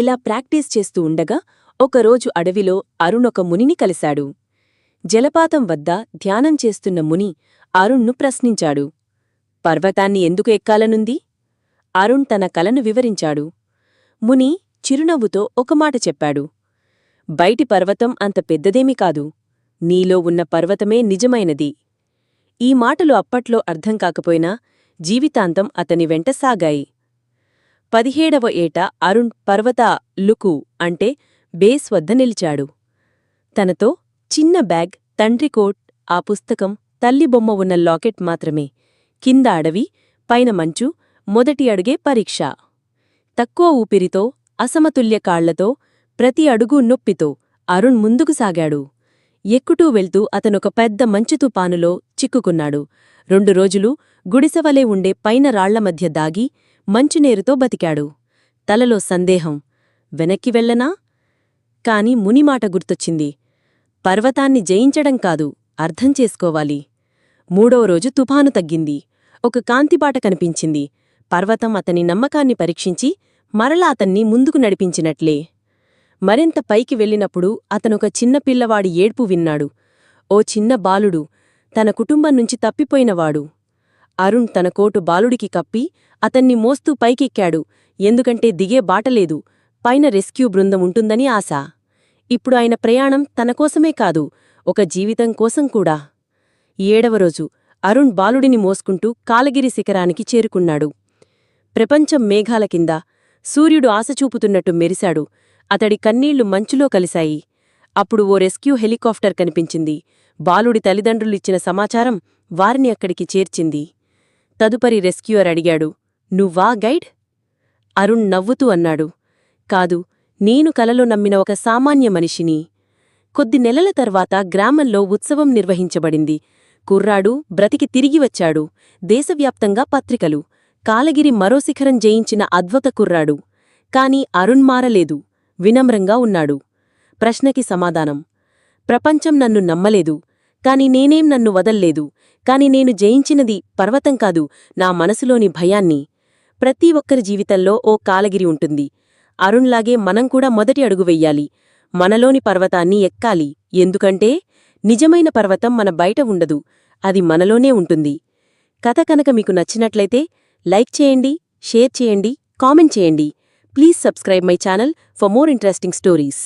ఇలా ప్రాక్టీస్ చేస్తూ ఉండగా ఒకరోజు అడవిలో అరుణొక మునిని కలిశాడు. జలపాతం వద్ద ధ్యానం చేస్తున్న ముని అరుణ్ను ప్రశ్నించాడు. పర్వతాన్ని ఎందుకు ఎక్కాలనుంది? అరుణ్ తన కలను వివరించాడు. ముని చిరునవ్వుతో ఒక మాట చెప్పాడు. బయటి పర్వతం అంత పెద్దదేమీ కాదు. నీలో ఉన్న పర్వతమే నిజమైనది. ఈ మాటలు అప్పట్లో అర్థం కాకపోయినా జీవితాంతం అతని వెంట సాగాయి. 17వ ఏట అరుణ్ పర్వత లుకు అంటే బేస్ వద్ద నిలిచాడు. తనతో చిన్న బ్యాగ్, తండ్రి కోట్, ఆ పుస్తకం, తల్లి బొమ్మ ఉన్న లాకెట్ మాత్రమే. కింద అడవి, పైన మంచు, మొదటి అడుగే పరీక్ష. తక్కువ ఊపిరితో, అసమతుల్య కాళ్లతో, ప్రతి అడుగు నొప్పితో అరుణ్ ముందుకు సాగాడు. ఎక్కుతూ వెళ్తూ అతనొక పెద్ద మంచు తుపానులో చిక్కుకున్నాడు. 2 రోజులు గుడిసెవలే ఉండే పైన రాళ్ల మధ్య దాగి మంచునేరుతో బతికాడు. తలలో సందేహం, వెనక్కి వెళ్ళనా? కాని మునిమాట గుర్తొచ్చింది. పర్వతాన్ని జయించడం కాదు, అర్థం చేసుకోవాలి. 3వ రోజు తుఫాను తగ్గింది. ఒక కాంతిబాట కనిపించింది. పర్వతం అతని నమ్మకాన్ని పరీక్షించి మరలా అతన్ని ముందుకు నడిపించినట్లే. మరింత పైకి వెళ్ళినప్పుడు అతనొక చిన్న పిల్లవాడి ఏడ్పు విన్నాడు. ఓ చిన్న బాలుడు, తన కుటుంబం నుంచి తప్పిపోయినవాడు. అరుణ్ తన కోటు బాలుడికి కప్పి అతన్ని మోస్తూ పైకెక్కాడు. ఎందుకంటే దిగే బాటలేదు, పైన రెస్క్యూ బృందం ఉంటుందని ఆశ. ఇప్పుడు ఆయన ప్రయాణం తనకోసమే కాదు, ఒక జీవితం కోసం కూడా. 7వ రోజు అరుణ్ బాలుడిని మోసుకుంటూ కాలగిరి శిఖరానికి చేరుకున్నాడు. ప్రపంచం మేఘాల కింద సూర్యుడు ఆశచూపుతున్నట్టు మెరిశాడు. అతడి కన్నీళ్లు మంచులో కలిశాయి. అప్పుడు ఓ రెస్క్యూ హెలికాప్టర్ కనిపించింది. బాలుడి తల్లిదండ్రులిచ్చిన సమాచారం వారిని అక్కడికి చేర్చింది. తదుపరి రెస్క్యూయర్ అడిగాడు, నువ్వా గైడ్? అరుణ్ నవ్వుతూ అన్నాడు, కాదు, నేను కలలో నమ్మిన ఒక సామాన్య మనిషిని. కొద్ది నెలల తర్వాత గ్రామంలో ఉత్సవం నిర్వహించబడింది. కుర్రాడు బ్రతికి తిరిగి వచ్చాడు. దేశవ్యాప్తంగా పత్రికలు. కాలగిరి మరో శిఖరం జయించిన అద్భుత కుర్రాడు. కాని అరుణ్ మారలేదు, వినమ్రంగా ఉన్నాడు. ప్రశ్నకి సమాధానం, ప్రపంచం నన్ను నమ్మలేదు, కాని నేనేం నన్ను వదల్లేదు. కాని నేను జయించినది పర్వతం కాదు, నా మనసులోని భయాన్ని. ప్రతి ఒక్కరి జీవితంలో ఓ కాలగిరి ఉంటుంది. అరుణ్లాగే మనం కూడా మొదటి అడుగు వెయ్యాలి. మనలోని పర్వతాన్ని ఎక్కాలి. ఎందుకంటే నిజమైన పర్వతం మన బయట ఉండదు, అది మనలోనే ఉంటుంది. కథ కనుక మీకు నచ్చినట్లయితే లైక్ చేయండి, షేర్ చేయండి, కామెంట్ చేయండి. Please subscribe my channel for more interesting stories.